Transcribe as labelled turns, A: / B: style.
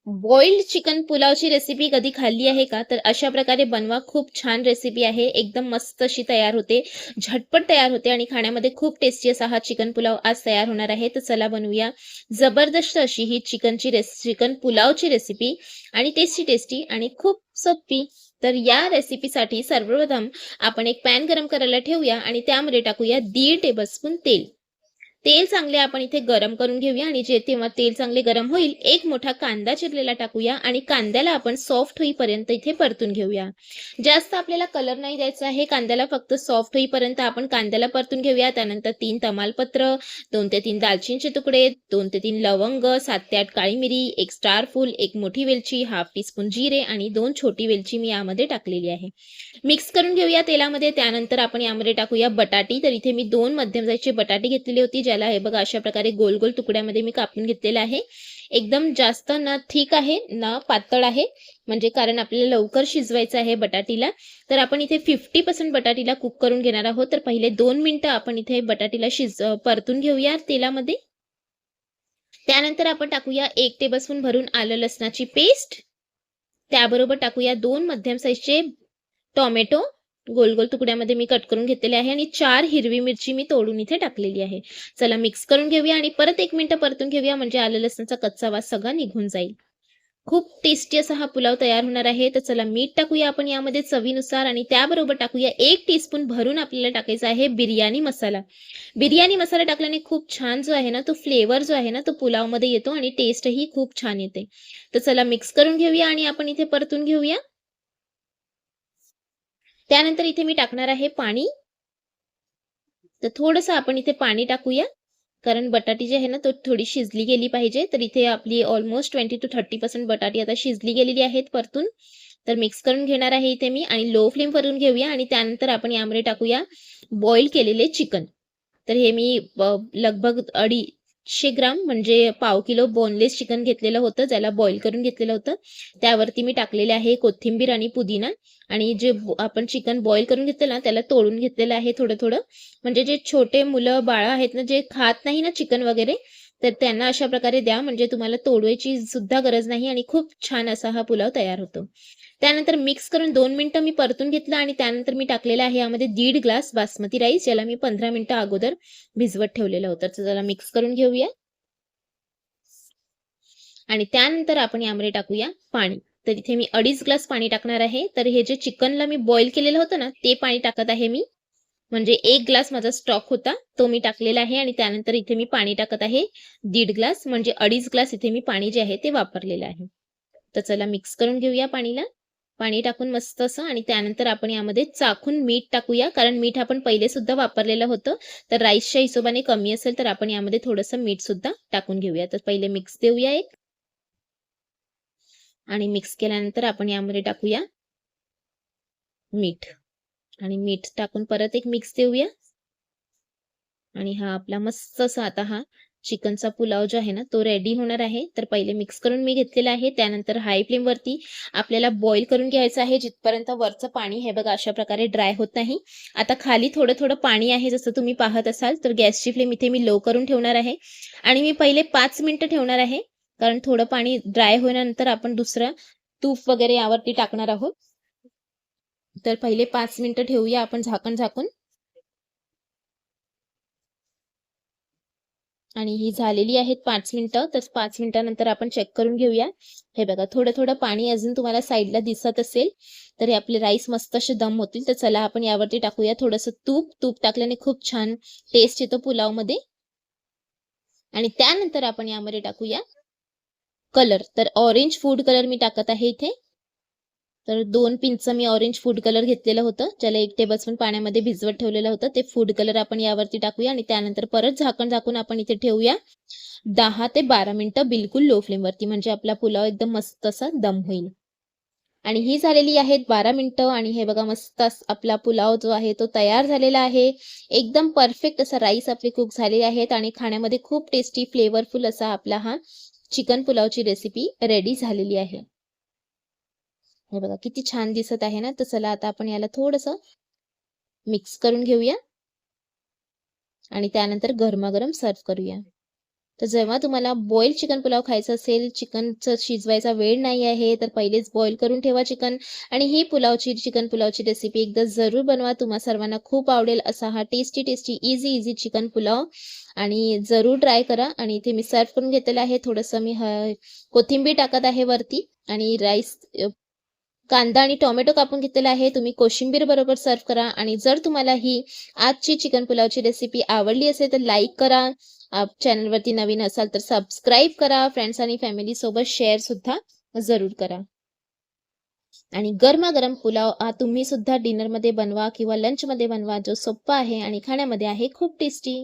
A: Boiled chicken पुलावची recipe कधी खाल्ली आहे का? तर अशा प्रकारे बनवा. खूप छान रेसिपी आहे. एकदम मस्त अशी तयार होते. झटपट तयार होते आणि खाण्यामध्ये खूप टेस्टी असा हा चिकन पुलाव आज तयार होणार आहे. तर चला बनवूया. जबरदस्त अशी ही चिकन पुलावची रेसिपी आणि टेस्टी आणि खूप सोपी. तर या रेसिपीसाठी सर्वप्रथम आपण एक पॅन गरम करायला ठेवूया आणि त्यामध्ये टाकूया 1.5 टेबलस्पून तेल. तेल चांगले आपण इथे गरम करून घेऊया आणि तेव्हा तेल चांगले गरम होईल, एक मोठा कांदा चिरलेला टाकूया आणि कांद्याला आपण सॉफ्ट होईपर्यंत इथे परतून घेऊया. जास्त आपल्याला कलर नाही द्यायचा आहे कांद्याला, फक्त सॉफ्ट होईपर्यंत आपण कांद्याला परतून घेऊया. त्यानंतर 3 तमालपत्र, 2 ते 3 दालचिनीचे तुकडे, 2 ते 3 लवंग, 7 ते 8 काळी मिरी, 1 स्टार फूल, 1 मोठी वेलची, हाफ टीस्पून जिरे आणि 2 छोटी वेलची मी यामध्ये टाकलेली आहे. मिक्स करून घेऊया तेलामध्ये. त्यानंतर आपण यामध्ये टाकूया बटाटी. तर इथे मी 2 मध्यम साईजचे बटाटे घेतलेली होती, ज्याला हे बघा अशा प्रकारे गोल-गोल तुकड्यामध्ये मी कापून घेतलेलं आहे. एकदम जास्त ना थिक आहे, ना पातळ आहे. म्हणजे कारण आपल्याला लवकर शिजवायचं आहे बटाटीला. तर आपण इथे 50% बटाटीला कुक करून घेणार आहोत. तर पहिले 2 मिनिटं आपण इथे बटाटीला परतून घेऊया तेलामध्ये. त्यानंतर आपण टाकूया 1 टेबलस्पून भरून आलं लसणाची पेस्ट. त्याबरोबर टाकूया 2 मध्यम साईजचे टोमॅटो गोल-गोल तुकड्यामध्ये मी कट करून घेतलेले आहे आणि 4 हिरवी मिरची मी तोडून इथे टाकलेली आहे. चला मिक्स करून घेऊया आणि परत 1 मिनिटं परतून घेऊया, म्हणजे आलं लसणाचा कच्चा वास सगळा निघून जाईल. खूप टेस्टी असा हा पुलाव तयार होणार आहे. तर चला मीठ टाकूया आपण यामध्ये चवीनुसार आणि त्याबरोबर टाकूया 1 टीस्पून भरून आपल्याला टाकायचा आहे बिर्याणी मसाला. बिर्याणी मसाला टाकल्याने खूप छान जो आहे ना, तो फ्लेवर जो आहे ना, तो पुलावमध्ये येतो आणि टेस्टही खूप छान येते. तर चला मिक्स करून घेऊया आणि आपण इथे परतून घेऊया. त्यानंतर इथे मी टाकणार आहे पाणी. तर थोडंसं आपण इथे पाणी टाकूया. कारण बटाटी जी आहे ना, तो थोडी शिजली गेली पाहिजे. तर इथे आपली ऑलमोस्ट 20 to 30% बटाटी आता शिजली गेलेली आहेत परतून. तर मिक्स करून घेणार आहे इथे मी आणि लो फ्लेम करून घेऊया आणि त्यानंतर आपण यामध्ये टाकूया बॉईल केलेले चिकन. तर हे मी लगभग 250 ग्राम म्हणजे पाव किलो बोनलेस चिकन घेतलेलं होतं, ज्याला बॉईल करून घेतलेलं होतं. त्यावरती मी टाकलेले आहे कोथिंबीर आणि पुदिना आणि जे आपण चिकन बॉईल करून घेतलं ना, त्याला तोडून घेतलेलं आहे थोडं-थोडं. म्हणजे जे छोटे मुलं बाळं आहेत ना, जे खात नाही ना चिकन वगैरे, तर त्यांना अशा प्रकारे द्या, म्हणजे तुम्हाला तोडवायची सुद्धा गरज नाही आणि खूप छान असा हा पुलाव तयार होतो. त्यानंतर मिक्स करून 2 मिनिटं मी परतून घेतलं आणि त्यानंतर मी टाकलेलं आहे यामध्ये 1.5 ग्लास बासमती राईस, ज्याला मी 15 मिनिटं अगोदर भिजवत ठेवलेलं होतं. तर त्याला मिक्स करून घेऊया आणि त्यानंतर आपण यामध्ये टाकूया पाणी. तर इथे मी 2.5 ग्लास पाणी टाकणार आहे. तर हे जे चिकनला मी बॉईल केलेलं होतं ना, ते पाणी टाकत आहे मी. म्हणजे 1 ग्लास माझा स्टॉक होता, तो मी टाकलेला आहे आणि त्यानंतर इथे मी पाणी टाकत आहे 1.5 ग्लास, म्हणजे 2.5 ग्लास इथे मी पाणी जे आहे ते वापरलेलं आहे. तर चला मिक्स करून घेऊया पाणीला. पाणी टाकून मस्त असं आणि त्यानंतर आपण यामध्ये चाखून मीठ टाकूया. कारण मीठ आपण पहिले सुद्धा वापरलेलं होतं. तर राईसच्या हिशोबाने कमी असेल तर आपण यामध्ये थोडंसं मीठ सुद्धा टाकून घेऊया. तर पहिले मिक्स देऊया एक आणि मिक्स केल्यानंतर आपण यामध्ये टाकूया मीठ आणि मीठ टाकून परत एक मिक्स देऊया. आणि हा आपला मस्त असा आता हा चिकनचा पुलाव जो आहे ना, तो रेडी होणार आहे. तर पहिले मिक्स करून मी घेतलेला आहे. त्यानंतर हाय फ्लेमवरती आपल्याला बॉईल करून घ्यायचं आहे, जिथपर्यंत वरचं पाणी हे बघा अशा प्रकारे ड्राय होत नाही. आता खाली थोडं-थोडं पाणी आहे, जसं तुम्ही पाहत असाल. तर गॅसची फ्लेम इथे मी लो करून ठेवणार आहे आणि मी पहिले 5 मिनिटं ठेवणार आहे. कारण थोडं पाणी ड्राय होईनंतर आपण दुसरं तूप वगैरे यावरती टाकणार आहोत. तर पहिले 5 मिनिटं ठेवूया आपण झाकण झाकून. आणि ही झालेली आहेत 5 मिनिटं. तर 5 मिनिटानंतर आपण चेक करून घेऊया. हे बघा थोडं-थोडं पाणी अजून तुम्हाला साईडला दिसत असेल, तर हे आपले राईस मस्त असे दम होतील. तर चला आपण यावरती टाकूया थोडंसं तूप. तूप टाकल्याने खूप छान टेस्ट येतो पुलावमध्ये. आणि त्यानंतर आपण यामध्ये टाकूया कलर. तर ऑरेंज फूड कलर मी टाकत आहे इथे. तर 2 पिंचचं मी ऑरेंज फूड कलर घेतलेलं होतं, ज्याला 1 टेबलस्पून पाण्यामध्ये भिजवत ठेवलेलं होतं. ते फूड कलर आपण यावरती टाकूया आणि त्यानंतर परत झाकण झाकून आपण इथे ठेवूया 10 ते 12 मिनिटं बिलकुल लो फ्लेमवरती, म्हणजे आपला पुलाव एकदम मस्त असा दम होईल. आणि ही झालेली आहेत 12 मिनिटं आणि हे बघा मस्त आपला पुलाव जो आहे तो तयार झालेला आहे. एकदम परफेक्ट असा राईस आपले कुक झालेले आहेत आणि खाण्यामध्ये खूप टेस्टी फ्लेवरफुल असा आपला हा चिकन पुलावची रेसिपी रेडी झालेली आहे. हे बघा किती छान दिसत आहे ना. तर चला आता आपण याला थोडंसं मिक्स करून घेऊया आणि त्यानंतर गरमागरम सर्व्ह करूया. तर जेव्हा तुम्हाला बॉईल चिकन पुलाव खायचा असेल, चिकनचं शिजवायचा वेळ नाही आहे, तर पहिलेच बॉईल करून ठेवा चिकन आणि ही चिकन पुलावची रेसिपी एकदा जरूर बनवा. तुम्हा सर्वांना खूप आवडेल असा हा टेस्टी, इझी चिकन पुलाव आणि जरूर ट्राय करा. आणि इथे मी सर्व्ह करून घेतलेलं आहे. थोडंसं मी कोथिंबीर टाकत आहे वरती आणि कांदा आणि टोमॅटो कापून घेतलेला आहे. तुम्ही कोशिंबीर बरोबर सर्व्ह करा आणि जर तुम्हाला ही आजची चिकन पुलावची रेसिपी आवडली असेल तर लाईक करा. चॅनलवरती नवीन असाल तर सबस्क्राईब करा. फ्रेंड्स आणि फॅमिली सोबत शेअर सुद्धा जरूर करा. आणि गरमागरम पुलाव तुम्ही सुद्धा डिनरमध्ये बनवा किंवा लंचमध्ये बनवा, जो सोप्पा आहे आणि खाण्यामध्ये आहे खूप टेस्टी.